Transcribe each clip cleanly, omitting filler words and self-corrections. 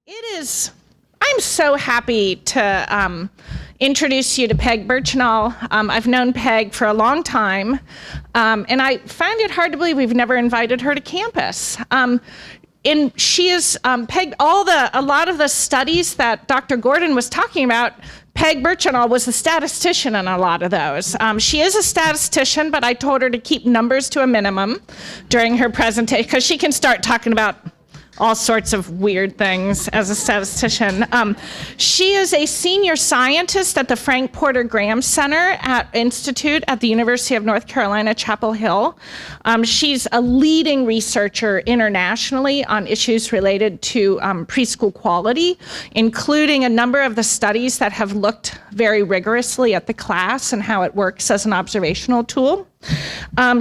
I'm so happy to introduce you to Peg Burchinal. I've known Peg for a long time, and I find it hard to believe we've never invited her to campus. And she is, Peg, a lot of the studies that Dr. Gordon was talking about, Peg Burchinal was a statistician in a lot of those. She is a statistician, but I told her to keep numbers to a minimum during her presentation, because she can start talking about all sorts of weird things as a statistician. She is a senior scientist at the Frank Porter Graham Center Institute at the University of North Carolina, Chapel Hill. She's a leading researcher internationally on issues related to preschool quality, including a number of the studies that have looked very rigorously at the class and how it works as an observational tool.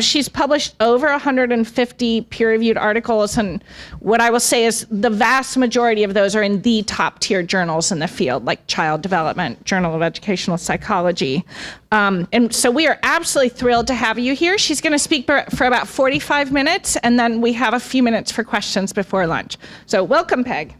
She's published over 150 peer-reviewed articles, and what I will say is the vast majority of those are in the top-tier journals in the field, like Child Development, Journal of Educational Psychology. And so we are absolutely thrilled to have you here. She's going to speak for about 45 minutes, and then we have a few minutes for questions before lunch. So welcome, Peg.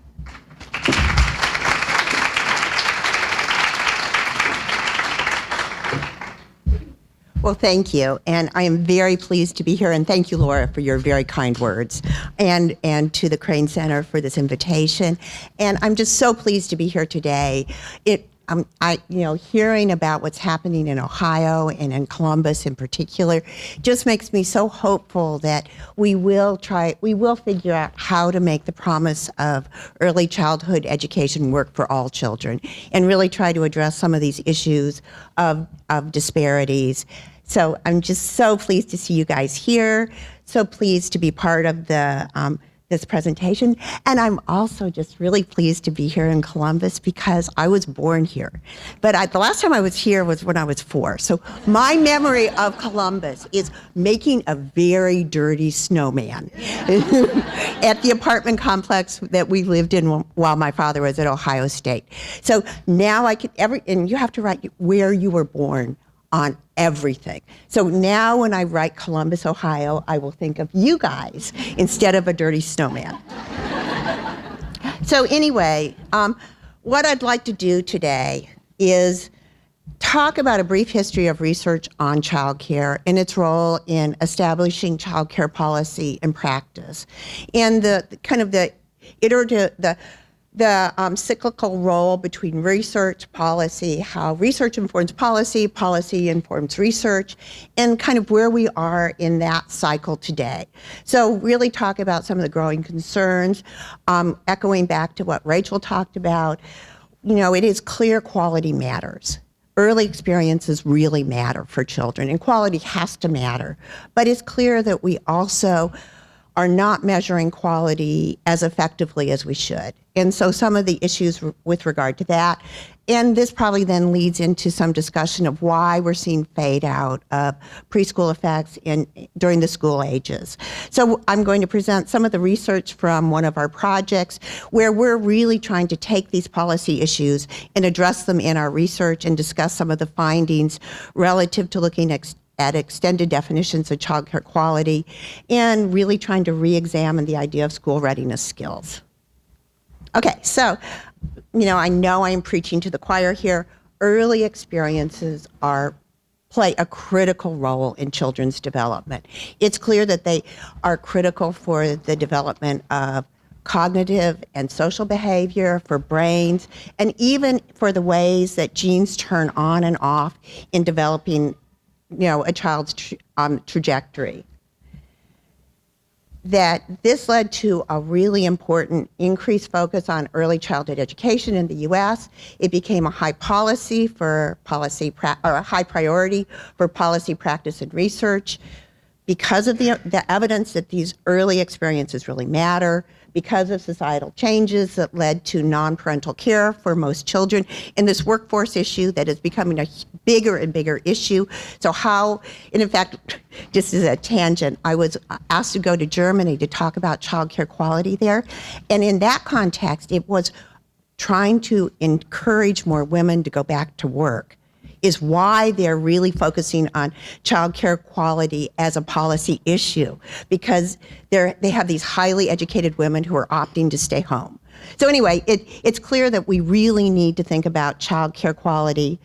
Well, thank you, and I am very pleased to be here, and thank you, Laura, for your very kind words, and to the Crane Center for this invitation. And I'm just so pleased to be here today. Hearing about what's happening in Ohio and in Columbus in particular just makes me so hopeful that we will figure out how to make the promise of early childhood education work for all children and really try to address some of these issues of disparities. So I'm just so pleased to see you guys here, so pleased to be part of this presentation. And I'm also just really pleased to be here in Columbus because I was born here. But the last time I was here was when I was 4. So my memory of Columbus is making a very dirty snowman at the apartment complex that we lived in while my father was at Ohio State. So now and you have to write where you were born on everything. So now when I write Columbus, Ohio, I will think of you guys instead of a dirty snowman. So anyway, what I'd like to do today is talk about a brief history of research on childcare and its role in establishing childcare policy and practice, and the cyclical role between research, policy, how research informs policy, policy informs research, and kind of where we are in that cycle today. So really talk about some of the growing concerns, echoing back to what Rachel talked about. It is clear quality matters. Early experiences really matter for children, and quality has to matter. But it's clear that we also are not measuring quality as effectively as we should. And so some of the issues with regard to that, and this probably then leads into some discussion of why we're seeing fade out of preschool effects during the school ages. So I'm going to present some of the research from one of our projects where we're really trying to take these policy issues and address them in our research and discuss some of the findings relative to looking at extended definitions of childcare quality, and really trying to re-examine the idea of school readiness skills. Okay, so, I know I'm preaching to the choir here. Early experiences play a critical role in children's development. It's clear that they are critical for the development of cognitive and social behavior, for brains, and even for the ways that genes turn on and off in developing a child's trajectory. That this led to a really important increased focus on early childhood education in the U.S. It became a high priority for policy practice and research because of the evidence that these early experiences really matter, because of societal changes that led to non-parental care for most children, and this workforce issue that is becoming a bigger and bigger issue. So and in fact, just as a tangent, I was asked to go to Germany to talk about childcare quality there, and in that context, it was trying to encourage more women to go back to work. Is why they're really focusing on childcare quality as a policy issue, because they have these highly educated women who are opting to stay home. So anyway, it's clear that we really need to think about child care quality,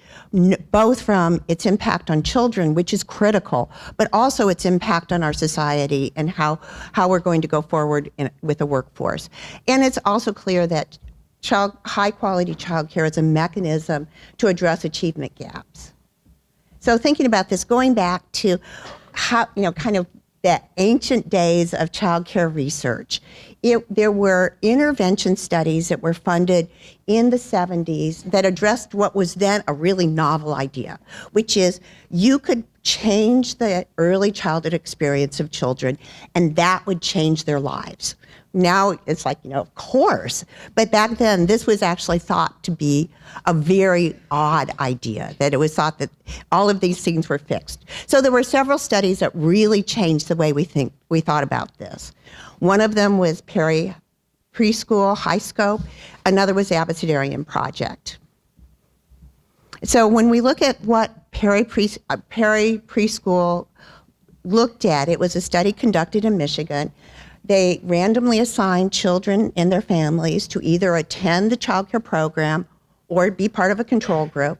both from its impact on children, which is critical, but also its impact on our society and how we're going to go forward with the workforce. And it's also clear that high quality child care is a mechanism to address achievement gaps. So thinking about this, going back to how, kind of the ancient days of child care research, there were intervention studies that were funded in the 70s that addressed what was then a really novel idea, which is you could change the early childhood experience of children and that would change their lives. Now it's like, of course. But back then, this was actually thought to be a very odd idea, that it was thought that all of these things were fixed. So there were several studies that really changed the way we thought about this. One of them was Preschool, Highscope. Another was the Abecedarian Project. So when we look at what Preschool looked at, it was a study conducted in Michigan. They randomly assigned children and their families to either attend the child care program or be part of a control group.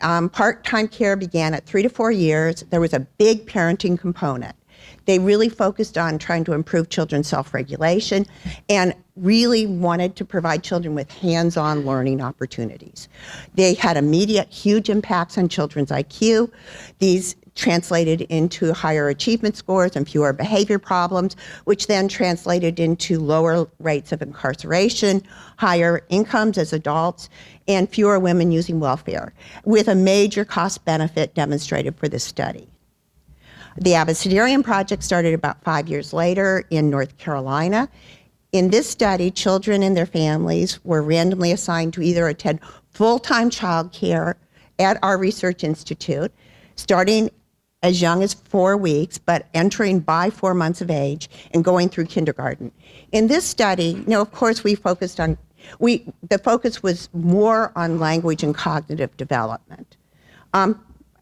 Part-time care began at 3 to 4 years. There was a big parenting component. They really focused on trying to improve children's self-regulation and really wanted to provide children with hands-on learning opportunities. They had immediate, huge impacts on children's IQ. These translated into higher achievement scores and fewer behavior problems, which then translated into lower rates of incarceration, higher incomes as adults, and fewer women using welfare, with a major cost benefit demonstrated for this study. The Abecedarian Project started about 5 years later in North Carolina. In this study, children and their families were randomly assigned to either attend full-time child care at our research institute, starting as young as 4 weeks, but entering by 4 months of age and going through kindergarten. In this study, of course, the focus was more on language and cognitive development.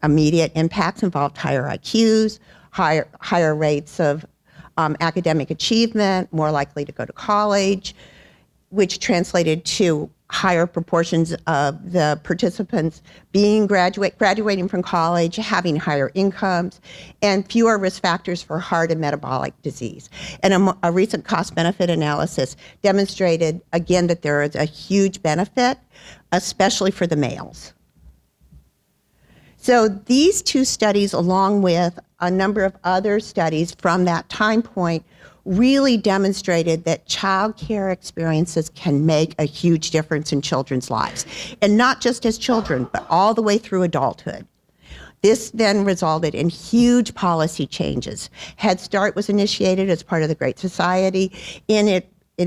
Immediate impacts involved higher IQs, higher rates of academic achievement, more likely to go to college, which translated to higher proportions of the participants being graduating from college, having higher incomes, and fewer risk factors for heart and metabolic disease. And a recent cost-benefit analysis demonstrated, again, that there is a huge benefit, especially for the males. So these two studies, along with a number of other studies from that time point, really demonstrated that child care experiences can make a huge difference in children's lives. And not just as children, but all the way through adulthood. This then resulted in huge policy changes. Head Start was initiated as part of the Great Society. In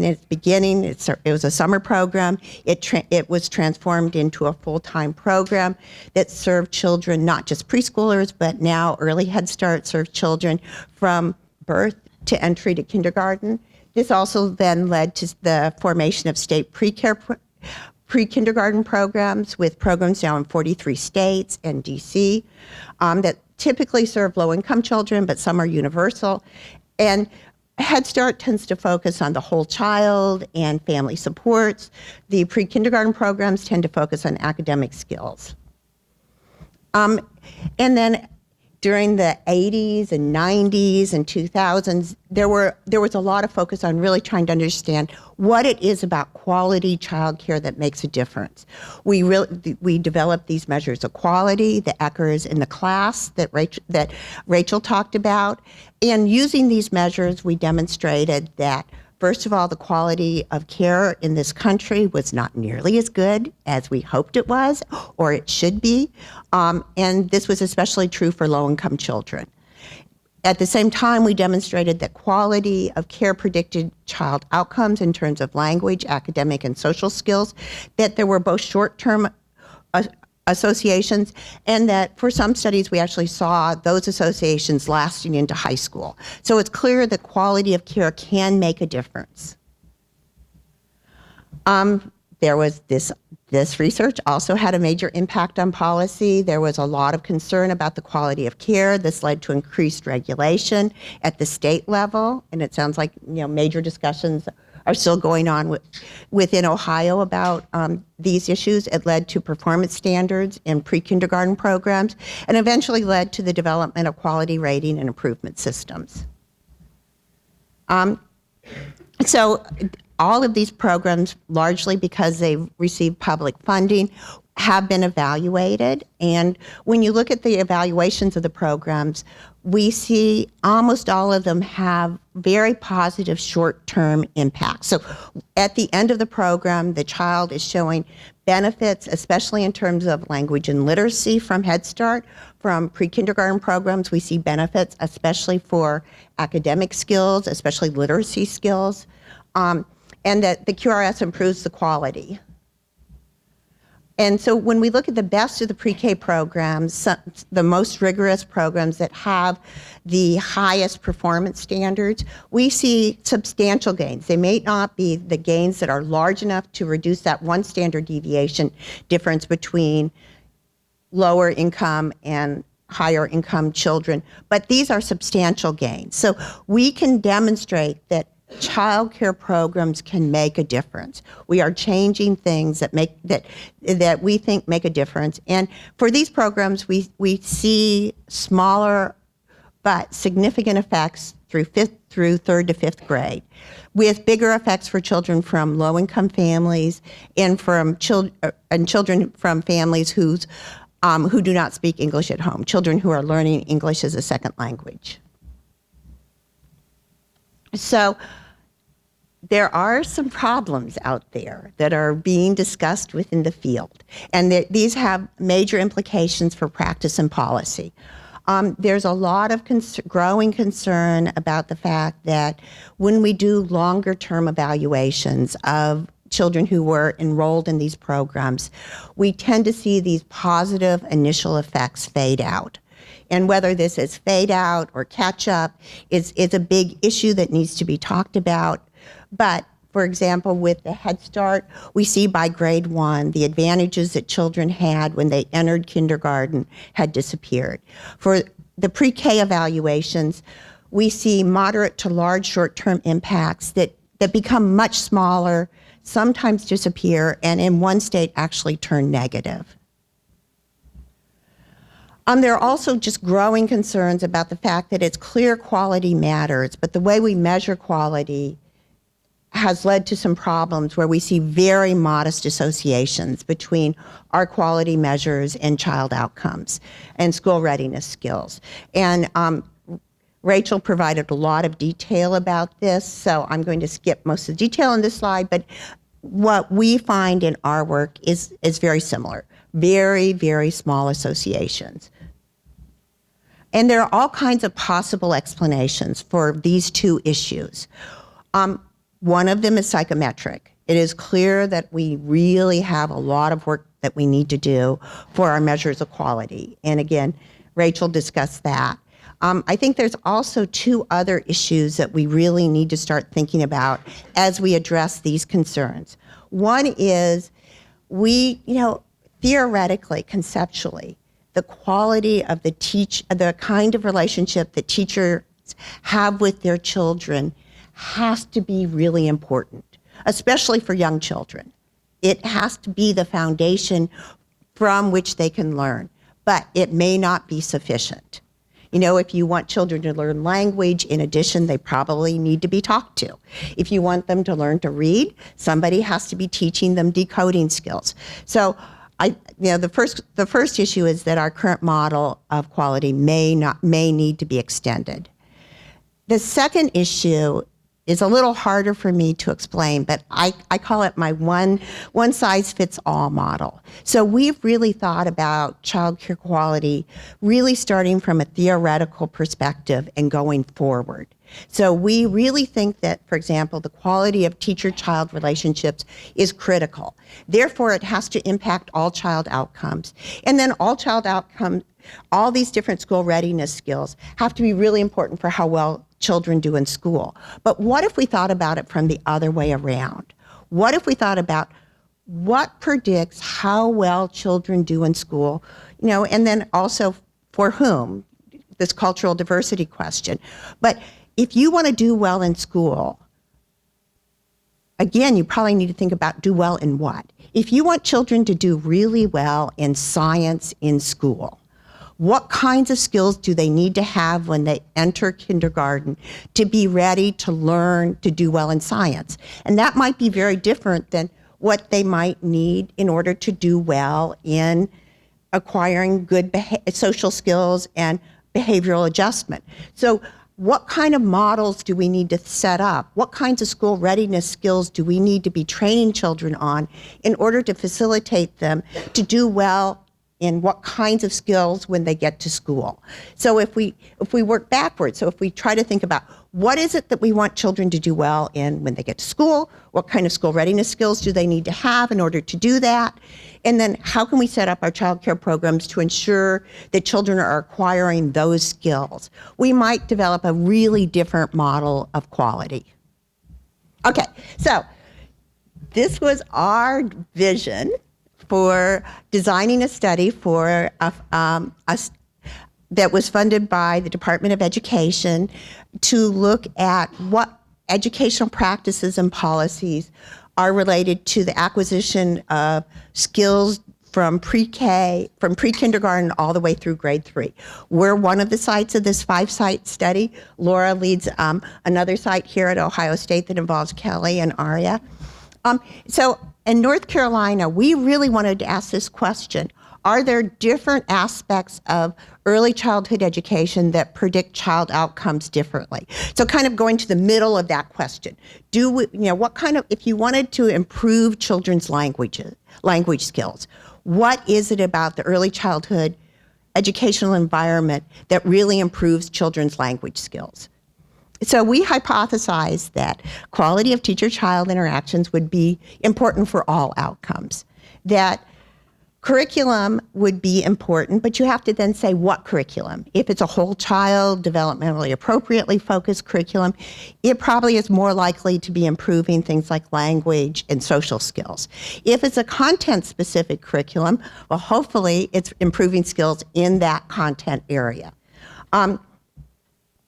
its beginning, it was a summer program. It was transformed into a full-time program that served children, not just preschoolers, but now early Head Start serves children from birth to entry to kindergarten. This also then led to the formation of state pre-kindergarten programs, with programs now in 43 states and DC that typically serve low-income children, but some are universal. And Head Start tends to focus on the whole child and family supports. The pre-kindergarten programs tend to focus on academic skills. And then during the 80s and 90s and 2000s, there was a lot of focus on really trying to understand what it is about quality childcare that makes a difference. We developed these measures of quality, the Eckers in the class that Rachel talked about. And using these measures, we demonstrated that, first of all, the quality of care in this country was not nearly as good as we hoped it was, or it should be. And this was especially true for low-income children. At the same time, we demonstrated that quality of care predicted child outcomes in terms of language, academic, and social skills, that there were both short-term associations, and that for some studies we actually saw those associations lasting into high school. So it's clear that quality of care can make a difference. There was this research also had a major impact on policy. There was a lot of concern about the quality of care. This led to increased regulation at the state level, and it sounds like major discussions are still going on within Ohio about these issues. It led to performance standards in pre-kindergarten programs and eventually led to the development of quality rating and improvement systems. So all of these programs, largely because they've received public funding, have been evaluated. And when you look at the evaluations of the programs, we see almost all of them have very positive short-term impacts. So at the end of the program, the child is showing benefits, especially in terms of language and literacy from Head Start. From pre-kindergarten programs, we see benefits, especially for academic skills, especially literacy skills, and that the QRS improves the quality. And so when we look at the best of the pre-K programs, the most rigorous programs that have the highest performance standards, we see substantial gains. They may not be the gains that are large enough to reduce that one standard deviation difference between lower income and higher income children, but these are substantial gains. So we can demonstrate that child care programs can make a difference. We are changing things that we think make a difference. And for these programs, we see smaller but significant effects through third to fifth grade, with bigger effects for children from low-income families and from children from families who do not speak English at home, children who are learning English as a second language. So there are some problems out there that are being discussed within the field, and these have major implications for practice and policy. There's a lot of growing concern about the fact that when we do longer-term evaluations of children who were enrolled in these programs, we tend to see these positive initial effects fade out. And whether this is fade out or catch up is a big issue that needs to be talked about. But for example, with the Head Start, we see by grade 1, the advantages that children had when they entered kindergarten had disappeared. For the pre-K evaluations, we see moderate to large short-term impacts that become much smaller, sometimes disappear, and in one state actually turn negative. There are also just growing concerns about the fact that it's clear quality matters, but the way we measure quality has led to some problems where we see very modest associations between our quality measures and child outcomes and school readiness skills. And Rachel provided a lot of detail about this, so I'm going to skip most of the detail in this slide, but what we find in our work is very similar. Very, very small associations. And there are all kinds of possible explanations for these two issues. One of them is psychometric. It is clear that we really have a lot of work that we need to do for our measures of quality. And again, Rachel discussed that. I think there's also two other issues that we really need to start thinking about as we address these concerns. One is theoretically, conceptually, the quality of the kind of relationship that teachers have with their children has to be really important, especially for young children. It has to be the foundation from which they can learn, but it may not be sufficient. If you want children to learn language, in addition, they probably need to be talked to. If you want them to learn to read, somebody has to be teaching them decoding skills. So the first issue is that our current model of quality may need to be extended. The second issue is a little harder for me to explain, but I call it my one-size-fits-all model. So we've really thought about child care quality really starting from a theoretical perspective and going forward. So we really think that, for example, the quality of teacher-child relationships is critical. Therefore, it has to impact all child outcomes. And then all child outcomes, all these different school readiness skills have to be really important for how well children do in school. But what if we thought about it from the other way around? What if we thought about what predicts how well children do in school, and then also for whom, this cultural diversity question. But if you want to do well in school, again, you probably need to think about do well in what? If you want children to do really well in science in school, what kinds of skills do they need to have when they enter kindergarten to be ready to learn to do well in science? And that might be very different than what they might need in order to do well in acquiring good social skills and behavioral adjustment. So what kind of models do we need to set up? What kinds of school readiness skills do we need to be training children on in order to facilitate them to do well in what kinds of skills when they get to school? So if we work backwards, so if we try to think about what is it that we want children to do well in when they get to school, what kind of school readiness skills do they need to have in order to do that? And then how can we set up our child care programs to ensure that children are acquiring those skills? We might develop a really different model of quality. Okay, so this was our vision for designing a study for that was funded by the Department of Education to look at what educational practices and policies are related to the acquisition of skills from pre-kindergarten all the way through grade 3. We're one of the sites of this 5-site study. Laura leads another site here at Ohio State that involves Kelly and Aria. So in North Carolina, we really wanted to ask this question. Are there different aspects of early childhood education that predict child outcomes differently? So kind of going to the middle of that question. What kind of, if you wanted to improve children's language skills, what is it about the early childhood educational environment that really improves children's language skills? So we hypothesized that quality of teacher-child interactions would be important for all outcomes, that curriculum would be important, but you have to then say what curriculum. If it's a whole child, developmentally appropriately focused curriculum, it probably is more likely to be improving things like language and social skills. If it's a content-specific curriculum, well, hopefully it's improving skills in that content area.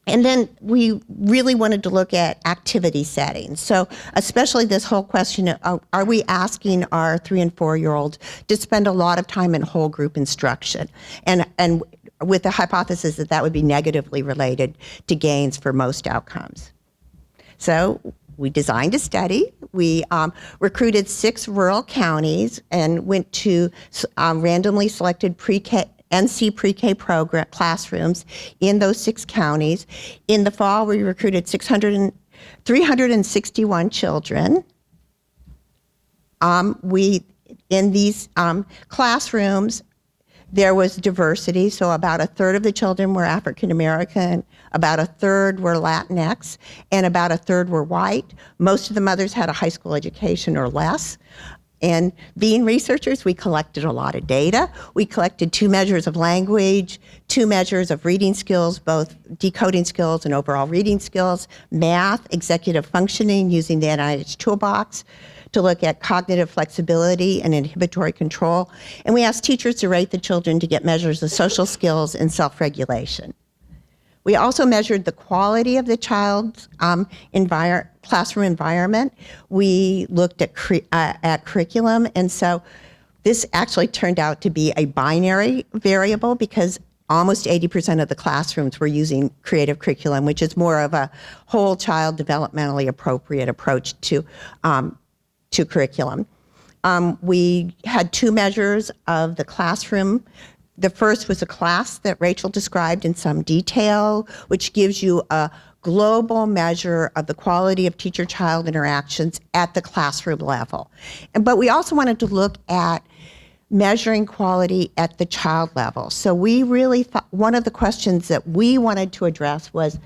And then we really wanted to look at activity settings. So especially this whole question of, are we asking our 3- and 4-year-olds to spend a lot of time in whole group instruction? And with the hypothesis that that would be negatively related to gains for most outcomes. So we designed a study. We recruited 6 rural counties and went to randomly selected pre-K NC pre-K program classrooms in those 6 counties. In the fall, we recruited 361 children. In these classrooms, there was diversity, so about a third of the children were African American, about a third were Latinx, and about a third were white. Most of the mothers had a high school education or less. And being researchers, we collected a lot of data. We collected 2 measures of language, 2 measures of reading skills, both decoding skills and overall reading skills, math, executive functioning using the NIH toolbox to look at cognitive flexibility and inhibitory control. And we asked teachers to rate the children to get measures of social skills and self-regulation. We also measured the quality of the child's classroom environment. We looked at curriculum, and so this actually turned out to be a binary variable because almost 80% of the classrooms were using creative curriculum, which is more of a whole child developmentally appropriate approach to curriculum. We had 2 measures of the classroom. The first was a class that Rachel described in some detail, which gives you a global measure of the quality of teacher-child interactions at the classroom level. But we also wanted to look at measuring quality at the child level. So we really thought one of the questions that we wanted to address was,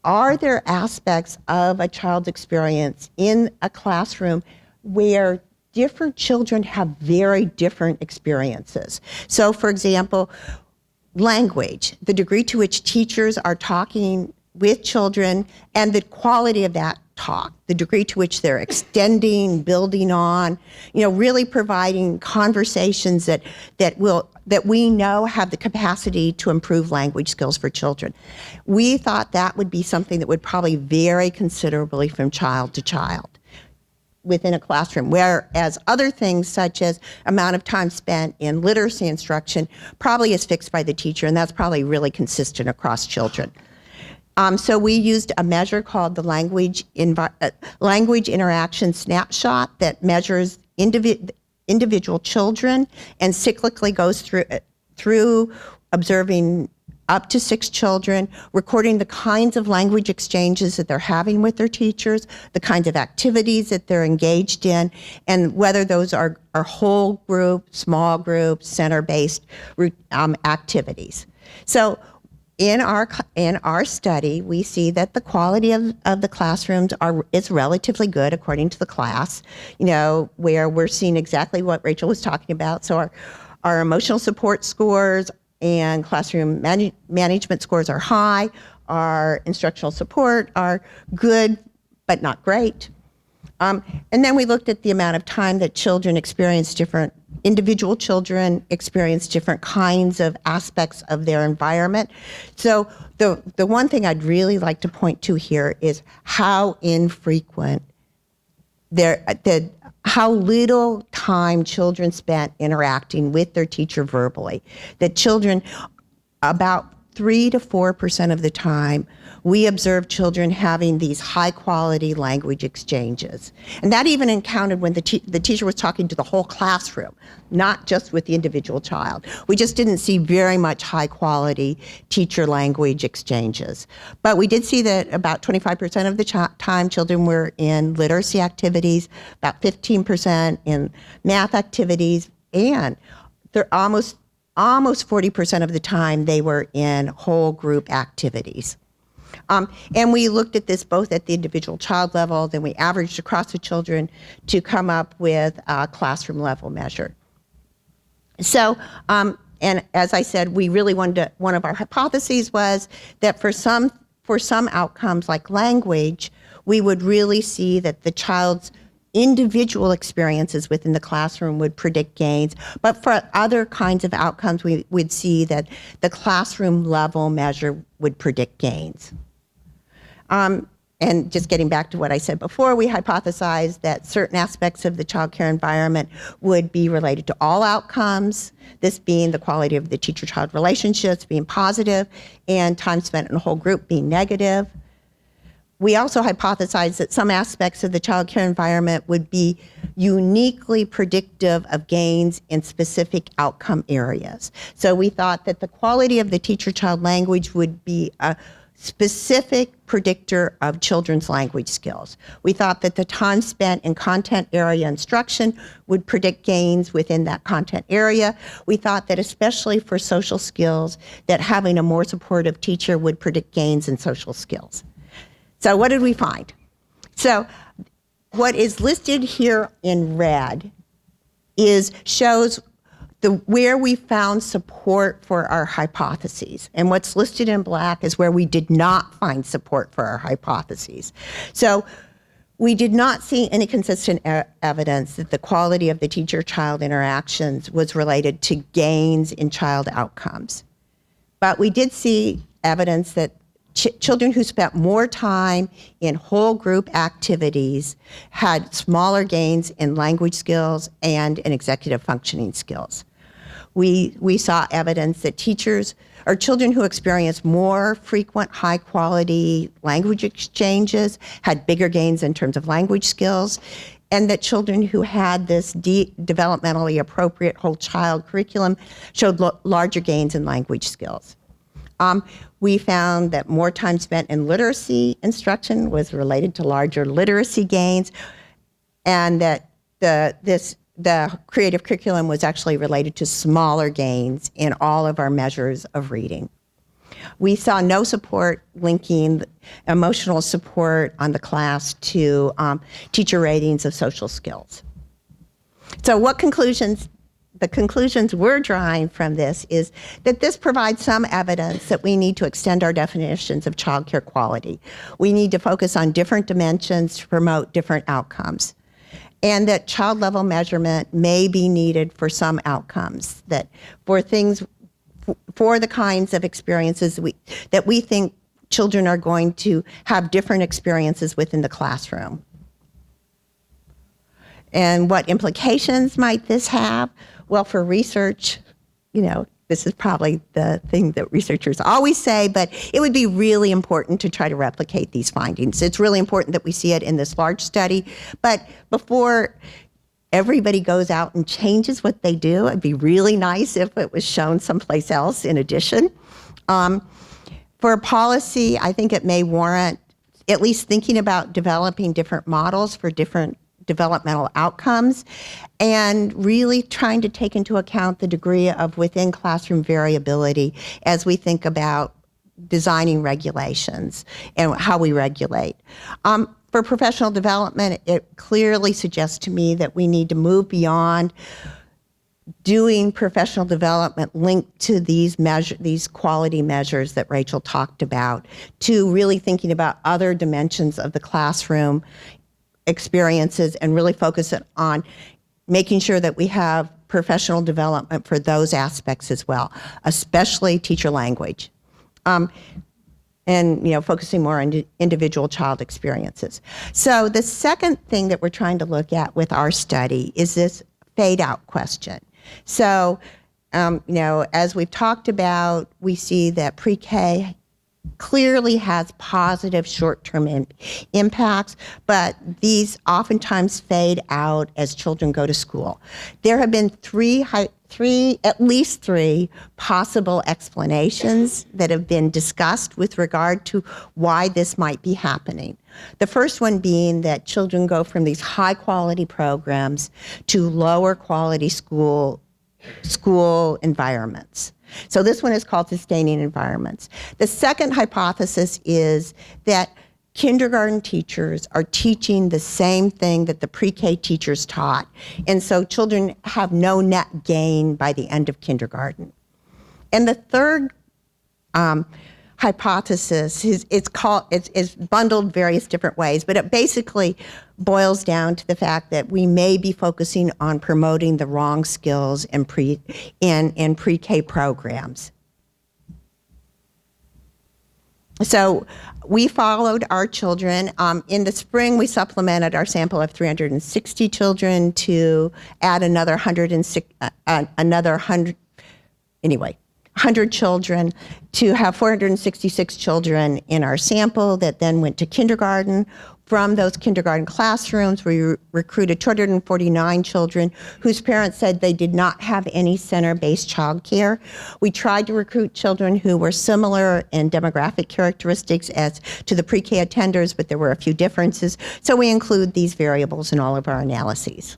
are there aspects of a child's experience in a classroom where different children have very different experiences? So for example, language, the degree to which teachers are talking with children and the quality of that talk, the degree to which they're extending, building on, really providing conversations that we know have the capacity to improve language skills for children. We thought that would be something that would probably vary considerably from child to child within a classroom, whereas other things such as amount of time spent in literacy instruction probably is fixed by the teacher, and that's probably really consistent across children. So we used a measure called the language interaction snapshot that measures individual children and cyclically goes through observing up to 6 children, recording the kinds of language exchanges that they're having with their teachers, the kinds of activities that they're engaged in, and whether those are whole group, small group, center-based activities. So in our study, we see that the quality of the classrooms is relatively good according to the class, where we're seeing exactly what Rachel was talking about. So our emotional support scores and classroom management scores are high. Our instructional support are good, but not great. And then we looked at the amount of time that individual children experience different kinds of aspects of their environment. So the one thing I'd really like to point to here is how infrequent how little time children spent interacting with their teacher verbally. That children, about 3 to 4% of the time, we observe children having these high-quality language exchanges. And that even encountered when the teacher was talking to the whole classroom, not just with the individual child. We just didn't see very much high-quality teacher-language exchanges. But we did see that about 25% of the time children were in literacy activities, about 15% in math activities, and they're almost 40% of the time they were in whole group activities. And we looked at this both at the individual child level, then we averaged across the children to come up with a classroom level measure. So, and as I said, we really one of our hypotheses was that for some outcomes like language, we would really see that the child's individual experiences within the classroom would predict gains, but for other kinds of outcomes, we would see that the classroom level measure would predict gains. And just getting back to what I said before, we hypothesized that certain aspects of the child care environment would be related to all outcomes, this being the quality of the teacher-child relationships being positive and time spent in a whole group being negative. We also hypothesized that some aspects of the child care environment would be uniquely predictive of gains in specific outcome areas. So we thought that the quality of the teacher-child language would be a specific predictor of children's language skills. We thought that the time spent in content area instruction would predict gains within that content area. We thought that especially for social skills, that having a more supportive teacher would predict gains in social skills. So what did we find? So what is listed here in red shows where we found support for our hypotheses. And what's listed in black is where we did not find support for our hypotheses. So we did not see any consistent evidence that the quality of the teacher-child interactions was related to gains in child outcomes. But we did see evidence that children who spent more time in whole group activities had smaller gains in language skills and in executive functioning skills. We saw evidence that children who experienced more frequent high quality language exchanges had bigger gains in terms of language skills, and that children who had this developmentally appropriate whole child curriculum showed larger gains in language skills. We found that more time spent in literacy instruction was related to larger literacy gains, and that the creative curriculum was actually related to smaller gains in all of our measures of reading. We saw no support linking emotional support on the class to teacher ratings of social skills. So what conclusions the conclusions we're drawing from this is that this provides some evidence that we need to extend our definitions of childcare quality. We need to focus on different dimensions to promote different outcomes. And that child-level measurement may be needed for some outcomes, that for the kinds of experiences that we think children are going to have different experiences within the classroom. And what implications might this have? Well, for research, this is probably the thing that researchers always say, but it would be really important to try to replicate these findings. It's really important that we see it in this large study, but before everybody goes out and changes what they do, it'd be really nice if it was shown someplace else in addition. For a policy, I think it may warrant at least thinking about developing different models for different developmental outcomes and really trying to take into account the degree of within classroom variability as we think about designing regulations and how we regulate. For professional development, it clearly suggests to me that we need to move beyond doing professional development linked to these quality measures that Rachel talked about, to really thinking about other dimensions of the classroom experiences and really focus it on making sure that we have professional development for those aspects as well, especially teacher language. And focusing more on individual child experiences. So the second thing that we're trying to look at with our study is this fade out question. So, as we've talked about, we see that pre-K clearly has positive short-term impacts, but these oftentimes fade out as children go to school. There have been at least three possible explanations that have been discussed with regard to why this might be happening. The first one being that children go from these high-quality programs to lower-quality school environments. So this one is called sustaining environments. The second hypothesis is that kindergarten teachers are teaching the same thing that the pre-K teachers taught, and so children have no net gain by the end of kindergarten. And the third hypothesis is bundled various different ways, but it basically boils down to the fact that we may be focusing on promoting the wrong skills in pre-K programs. So we followed our children. In the spring, we supplemented our sample of 360 children to add another 100 children to have 466 children in our sample that then went to kindergarten. From those kindergarten classrooms, we recruited 249 children whose parents said they did not have any center-based childcare. We tried to recruit children who were similar in demographic characteristics as to the pre-K attenders, but there were a few differences. So we include these variables in all of our analyses.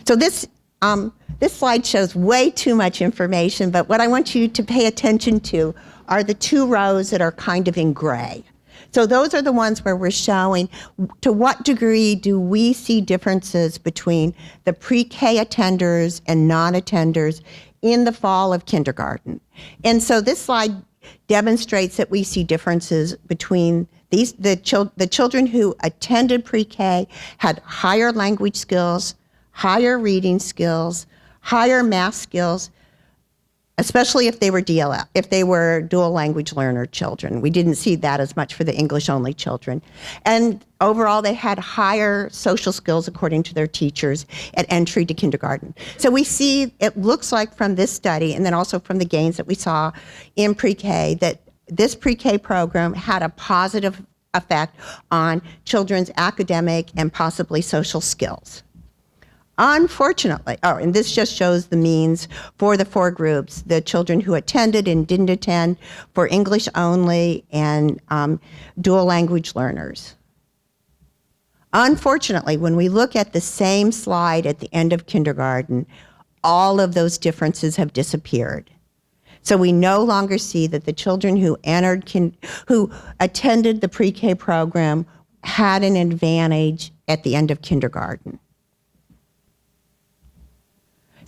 So this slide shows way too much information, but what I want you to pay attention to are the two rows that are kind of in gray. So those are the ones where we're showing to what degree do we see differences between the pre-K attenders and non-attenders in the fall of kindergarten. And so this slide demonstrates that we see differences between the children who attended pre-K had higher language skills, higher reading skills, higher math skills, especially if they were DLL, if they were dual language learner children. We didn't see that as much for the English only children. And overall, they had higher social skills according to their teachers at entry to kindergarten. So we see, it looks like from this study, and then also from the gains that we saw in pre-K, that this pre-K program had a positive effect on children's academic and possibly social skills. Unfortunately, and this just shows the means for the four groups, the children who attended and didn't attend, for English only and dual language learners. Unfortunately, when we look at the same slide at the end of kindergarten, all of those differences have disappeared. So we no longer see that the children who attended the pre-K program had an advantage at the end of kindergarten.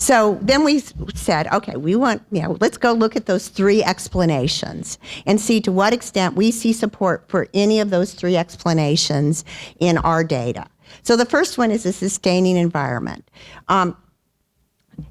So then we said, okay, let's go look at those three explanations and see to what extent we see support for any of those three explanations in our data. So the first one is a sustaining environment.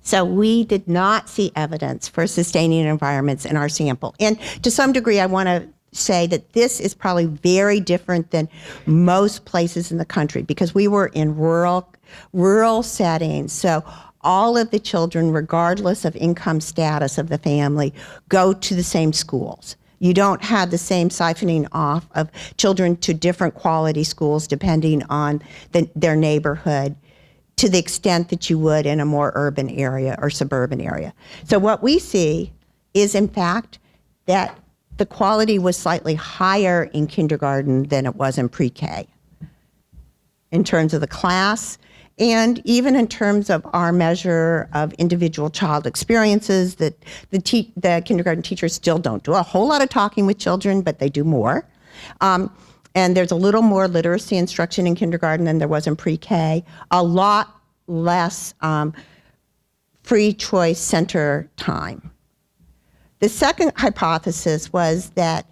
So we did not see evidence for sustaining environments in our sample. And to some degree, I want to say that this is probably very different than most places in the country because we were in rural settings. So all of the children, regardless of income status of the family, go to the same schools. You don't have the same siphoning off of children to different quality schools depending on their neighborhood to the extent that you would in a more urban area or suburban area. So what we see is, in fact, that the quality was slightly higher in kindergarten than it was in pre-K in terms of the class and even in terms of our measure of individual child experiences that the kindergarten teachers still don't do a whole lot of talking with children, but they do more. And there's a little more literacy instruction in kindergarten than there was in pre-K, a lot less free choice center time. The second hypothesis was that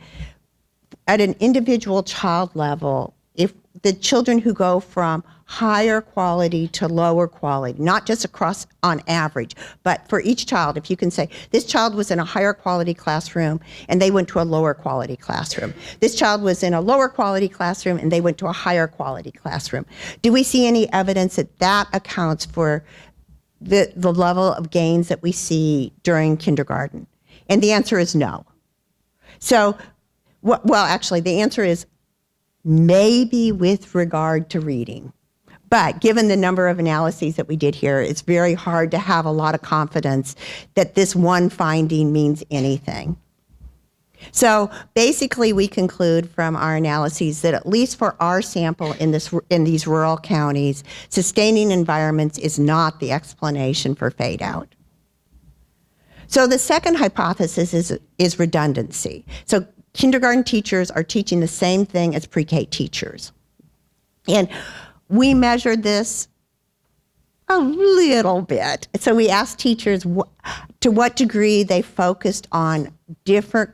at an individual child level, if the children who go from higher quality to lower quality, not just across on average, but for each child, if you can say, this child was in a higher quality classroom and they went to a lower quality classroom. This child was in a lower quality classroom and they went to a higher quality classroom. Do we see any evidence that that accounts for the level of gains that we see during kindergarten? And the answer is no. So, well, actually, the answer is maybe with regard to reading. But given the number of analyses that we did here, it's very hard to have a lot of confidence that this one finding means anything. So basically, we conclude from our analyses that at least for our sample in these rural counties, sustaining environments is not the explanation for fade out. So the second hypothesis is redundancy. So kindergarten teachers are teaching the same thing as pre-K teachers. And we measured this a little bit. So we asked teachers to what degree they focused on different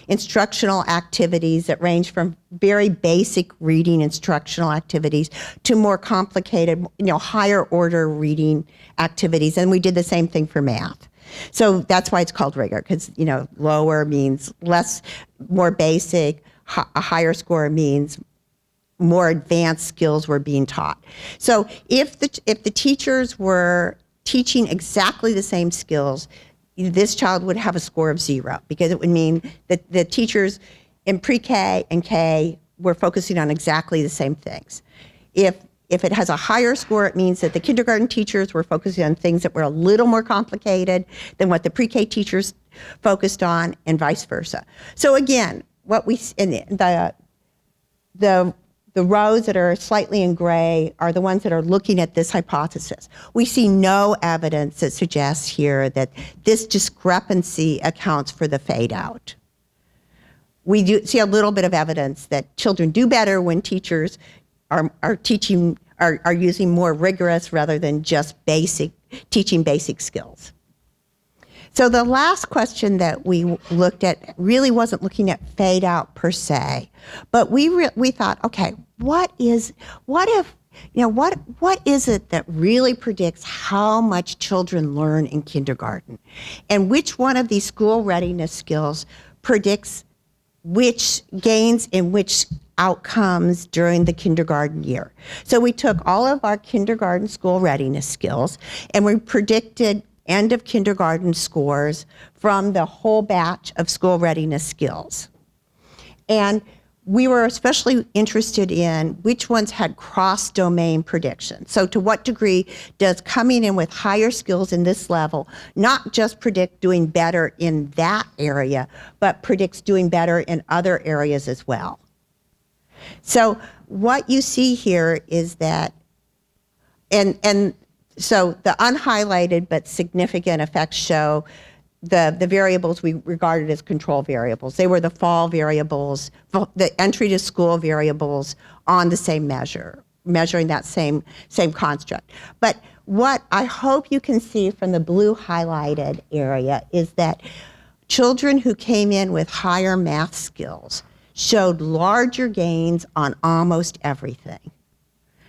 instructional activities that range from very basic reading instructional activities to more complicated, higher order reading activities. And we did the same thing for math. So that's why it's called rigor, because, lower means more basic, a higher score means more advanced skills were being taught. So if the teachers were teaching exactly the same skills, this child would have a score of 0 because it would mean that the teachers in pre-K and K were focusing on exactly the same things. If it has a higher score, it means that the kindergarten teachers were focusing on things that were a little more complicated than what the pre-K teachers focused on, and vice versa. So again, the rows that are slightly in gray are the ones that are looking at this hypothesis. We see no evidence that suggests here that this discrepancy accounts for the fade out. We do see a little bit of evidence that children do better when teachers are using more rigorous rather than just teaching basic skills. So the last question that we looked at really wasn't looking at fade out per se, but we thought, okay, what is it that really predicts how much children learn in kindergarten, and which one of these school readiness skills predicts which gains in which outcomes during the kindergarten year. So we took all of our kindergarten school readiness skills and we predicted end of kindergarten scores from the whole batch of school readiness skills. And we were especially interested in which ones had cross-domain prediction. So to what degree does coming in with higher skills in this level not just predict doing better in that area, but predicts doing better in other areas as well? So what you see here is that, and so the unhighlighted but significant effects show the variables we regarded as control variables. They were the fall variables, the entry to school variables on the same measure. measuring that same construct. But what I hope you can see from the blue highlighted area is that children who came in with higher math skills showed larger gains on almost everything.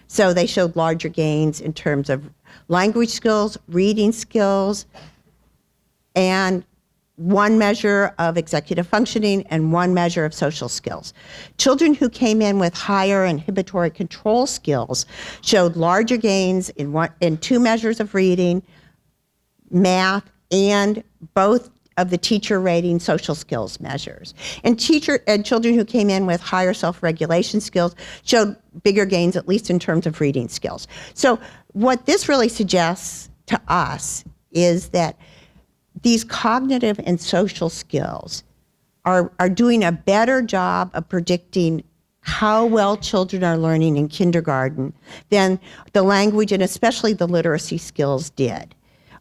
So they showed larger gains in terms of language skills, reading skills, and one measure of executive functioning and one measure of social skills. Children who came in with higher inhibitory control skills showed larger gains in two measures of reading, math, and both of the teacher rating social skills measures. And children who came in with higher self-regulation skills showed bigger gains, at least in terms of reading skills. So what this really suggests to us is that these cognitive and social skills are doing a better job of predicting how well children are learning in kindergarten than the language and especially the literacy skills did.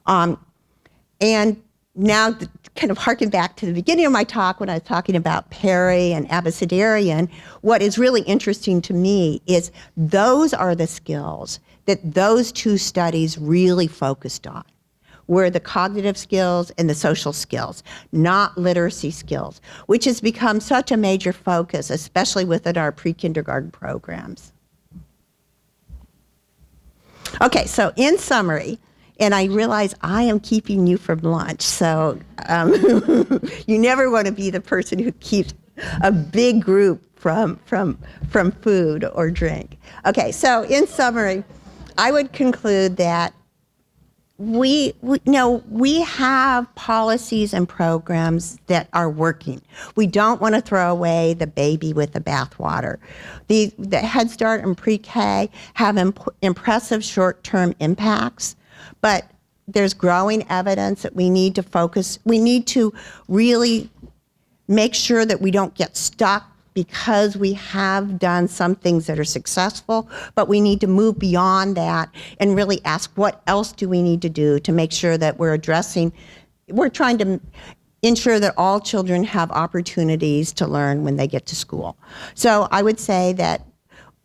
And now, kind of harken back to the beginning of my talk when I was talking about Perry and Abecedarian, what is really interesting to me is those are the skills that those two studies really focused on, were the cognitive skills and the social skills, not literacy skills, which has become such a major focus, especially within our pre-kindergarten programs. Okay, so in summary, and I realize I am keeping you from lunch, so you never want to be the person who keeps a big group from food or drink. Okay, so in summary, I would conclude that we have policies and programs that are working. We don't want to throw away the baby with the bathwater. The Head Start and pre-K have impressive short-term impacts, but there's growing evidence that we need to really make sure that we don't get stuck because we have done some things that are successful, but we need to move beyond that and really ask what else do we need to do to make sure that we're trying to ensure that all children have opportunities to learn when they get to school. So I would say that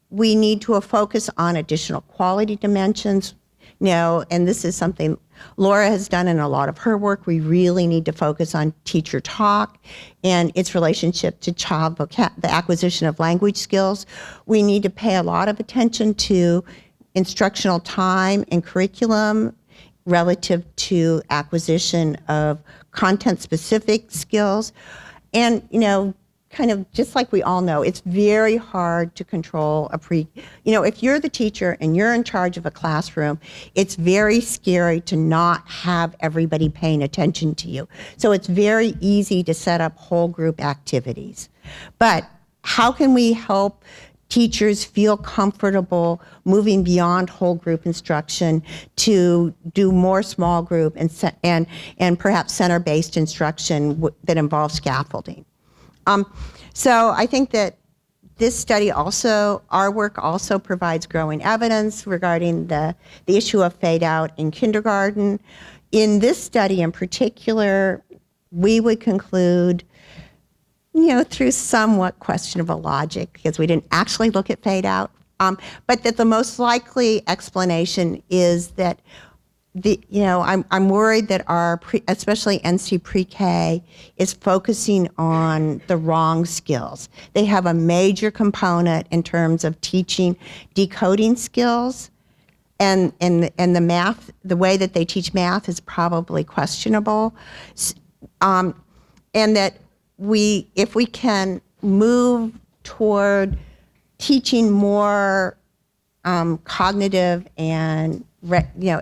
we need to focus on additional quality dimensions, and this is something Laura has done in a lot of her work. We really need to focus on teacher talk and its relationship to the acquisition of language skills. We need to pay a lot of attention to instructional time and curriculum relative to acquisition of content-specific skills. And, kind of just like we all know, it's very hard to control if you're the teacher and you're in charge of a classroom, it's very scary to not have everybody paying attention to you. So it's very easy to set up whole group activities. But how can we help teachers feel comfortable moving beyond whole group instruction to do more small group and perhaps center-based instruction that involves scaffolding? So I think that this study our work also provides growing evidence regarding the issue of fade out in kindergarten. In this study in particular, we would conclude, through somewhat questionable logic, because we didn't actually look at fade out, but that the most likely explanation is that I'm worried that especially NC pre-K is focusing on the wrong skills. They have a major component in terms of teaching decoding skills, and the math, the way that they teach math is probably questionable, and that if we can move toward teaching more cognitive and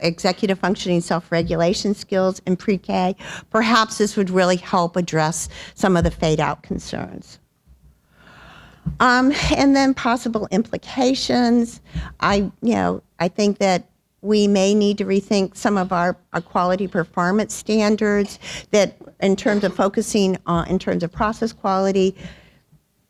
executive functioning, self-regulation skills in pre-K, perhaps this would really help address some of the fade-out concerns. And then possible implications. I think that we may need to rethink some of our quality performance standards that in terms of focusing on, in terms of process quality,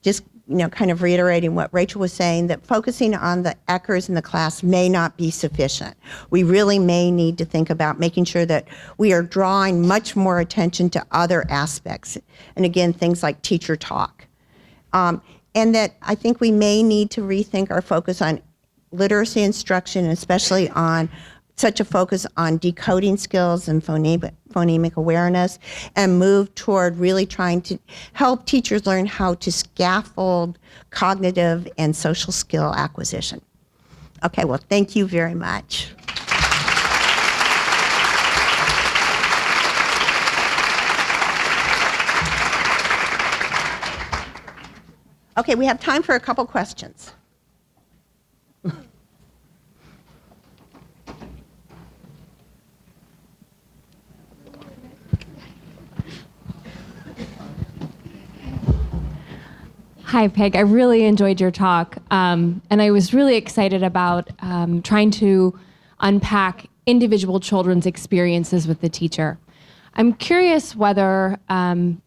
just kind of reiterating what Rachel was saying, that focusing on the Eckers in the class may not be sufficient. We really may need to think about making sure that we are drawing much more attention to other aspects. And again, things like teacher talk. And that I think we may need to rethink our focus on literacy instruction, especially on such a focus on decoding skills and phonemic awareness, and move toward really trying to help teachers learn how to scaffold cognitive and social skill acquisition. Okay, well, thank you very much. Okay, we have time for a couple questions. Hi, Peg. I really enjoyed your talk, and I was really excited about trying to unpack individual children's experiences with the teacher. I'm curious whether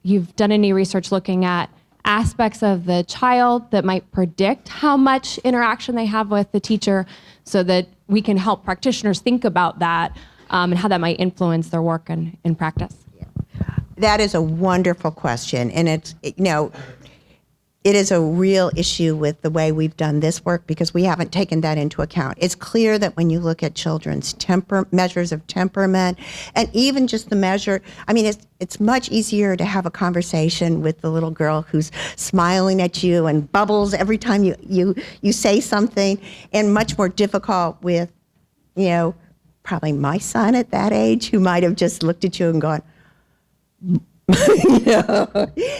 you've done any research looking at aspects of the child that might predict how much interaction they have with the teacher, so that we can help practitioners think about that and how that might influence their work in practice. That is a wonderful question, and it's, it is a real issue with the way we've done this work because we haven't taken that into account. It's clear that when you look at children's measures of temperament, and even just the measure, it's much easier to have a conversation with the little girl who's smiling at you and bubbles every time you say something, and much more difficult with, probably my son at that age who might have just looked at you and gone,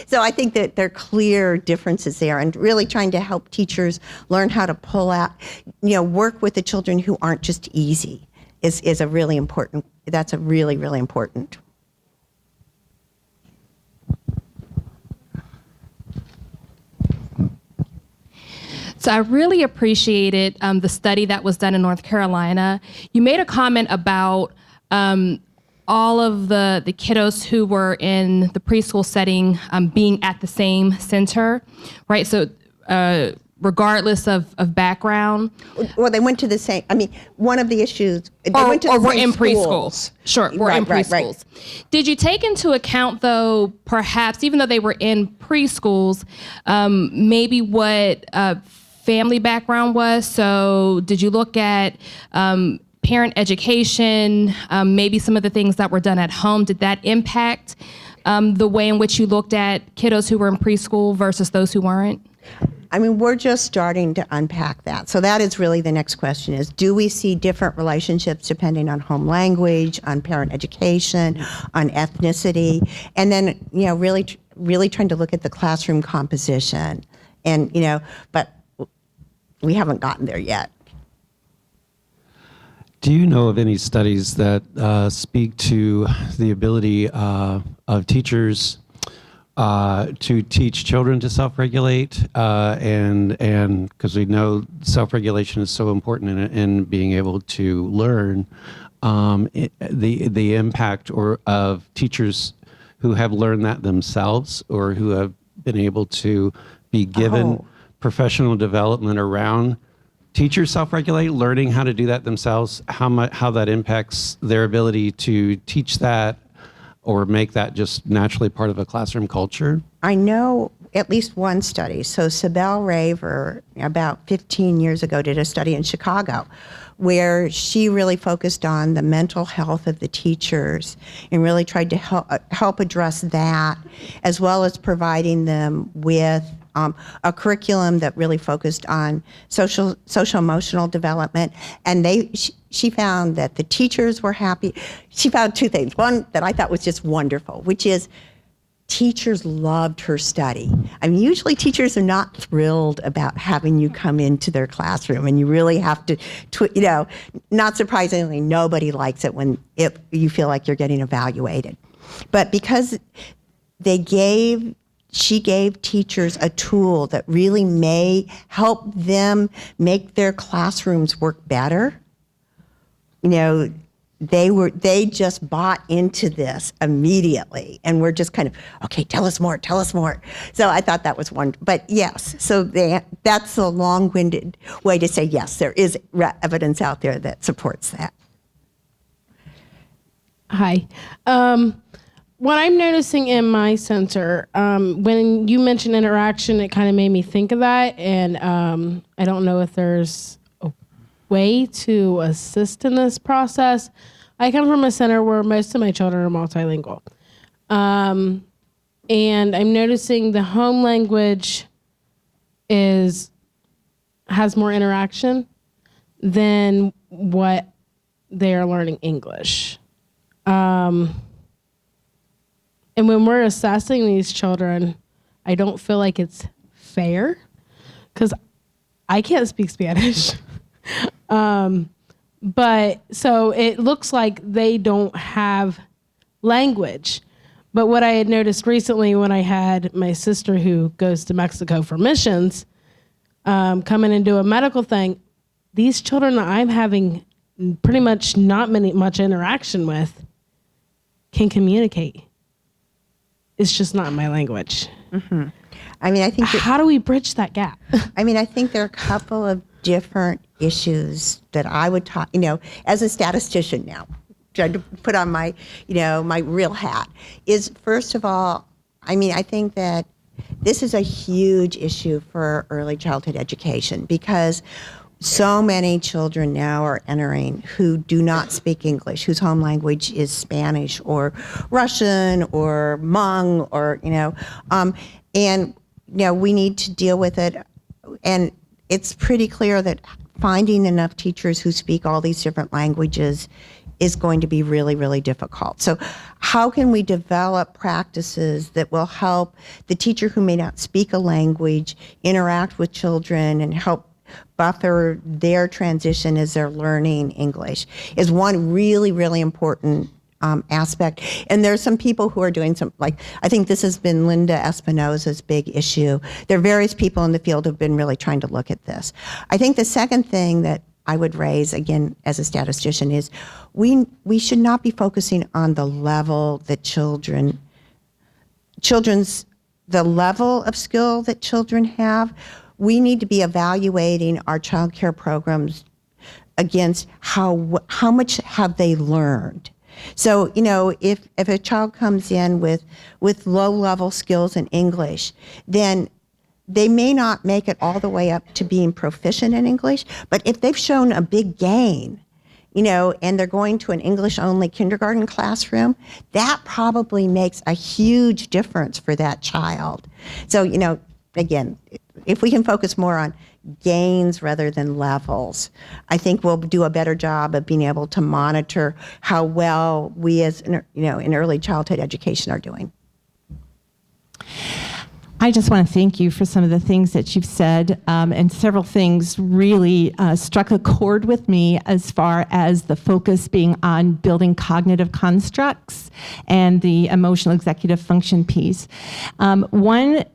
So I think that there are clear differences there, and really trying to help teachers learn how to pull out, work with the children who aren't just easy is a really important, that's a really, really important. So I really appreciated the study that was done in North Carolina. You made a comment about all of the kiddos who were in the preschool setting being at the same center, right? So regardless of background. Well, they went to the same, one of the issues, they went to the we're same in schools. preschool. Sure, we're in preschools. Right. Did you take into account, though, perhaps, even though they were in preschools, maybe what family background was? So did you look at parent education, maybe some of the things that were done at home? Did that impact the way in which you looked at kiddos who were in preschool versus those who weren't? We're just starting to unpack that. So that is really the next question is, do we see different relationships depending on home language, on parent education, on ethnicity? And then, really trying to look at the classroom composition. And, but we haven't gotten there yet. Do you know of any studies that speak to the ability of teachers to teach children to self-regulate, and because we know self-regulation is so important in being able to learn, the impact of teachers who have learned that themselves or who have been able to be given professional development around teachers self-regulate, learning how to do that themselves, how that impacts their ability to teach that or make that just naturally part of a classroom culture? I know at least one study. So Sibel Raver, about 15 years ago, did a study in Chicago where she really focused on the mental health of the teachers and really tried to help address that, as well as providing them with a curriculum that really focused on social emotional development. And she found that the teachers were happy. She found two things. One that I thought was just wonderful, which is teachers loved her study. Usually teachers are not thrilled about having you come into their classroom, and you really have to, not surprisingly, nobody likes it when you feel like you're getting evaluated. But because she gave teachers a tool that really may help them make their classrooms work better, they just bought into this immediately, and we're just kind of, okay, tell us more. So I thought that was wonderful. But yes, so that's a long-winded way to say yes, there is evidence out there that supports that. Hi. What I'm noticing in my center, when you mentioned interaction, it kind of made me think of that, and I don't know if there's way to assist in this process. I come from a center where most of my children are multilingual. And I'm noticing the home language has more interaction than what they are learning English. And when we're assessing these children, I don't feel like it's fair because I can't speak Spanish. But so it looks like they don't have language. But what I had noticed recently when I had my sister who goes to Mexico for missions come in and do a medical thing, these children that I'm having pretty much not much interaction with can communicate. It's just not my language. Mm-hmm. I mean, I think how do we bridge that gap? I mean, I think there are a couple of different issues that I would talk, as a statistician now, trying to put on my, my real hat, is first of all, I mean, I think that this is a huge issue for early childhood education because so many children now are entering who do not speak English, whose home language is Spanish or Russian or Hmong or, and, we need to deal with it. And it's pretty clear that finding enough teachers who speak all these different languages is going to be really, really difficult. So how can we develop practices that will help the teacher who may not speak a language interact with children and help buffer their transition as they're learning English is one really, really important aspect. And there's some people who are doing I think this has been Linda Espinosa's big issue. There are various people in the field who have been really trying to look at this. I think the second thing that I would raise, again, as a statistician, is we should not be focusing on the level that the level of skill that children have. We need to be evaluating our child care programs against how much have they learned. So, if a child comes in with low-level skills in English, then they may not make it all the way up to being proficient in English, but if they've shown a big gain, and they're going to an English-only kindergarten classroom, that probably makes a huge difference for that child. So, again, if we can focus more on gains rather than levels, I think we'll do a better job of being able to monitor how well we as, in early childhood education are doing. I just want to thank you for some of the things that you've said, and several things really struck a chord with me as far as the focus being on building cognitive constructs and the emotional executive function piece. One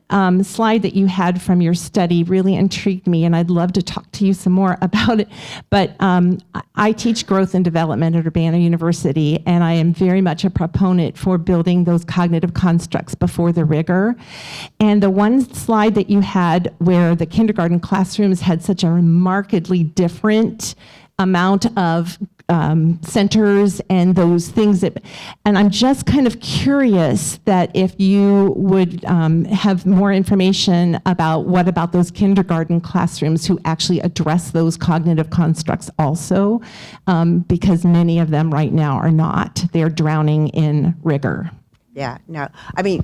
slide that you had from your study really intrigued me, and I'd love to talk to you some more about it. But I teach growth and development at Urbana University, and I am very much a proponent for building those cognitive constructs before the rigor. And the one slide that you had where the kindergarten classrooms had such a remarkably different amount of centers and those things and I'm just kind of curious that if you would have more information about what about those kindergarten classrooms who actually address those cognitive constructs also, because many of them right now are not. They're drowning in rigor. Yeah, no, I mean,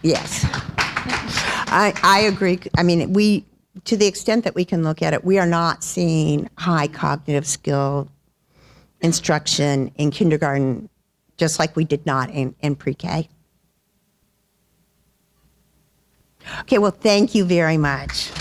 yes. I agree. I mean, to the extent that we can look at it, we are not seeing high cognitive skill instruction in kindergarten, just like we did not in pre-K. Okay, well, thank you very much.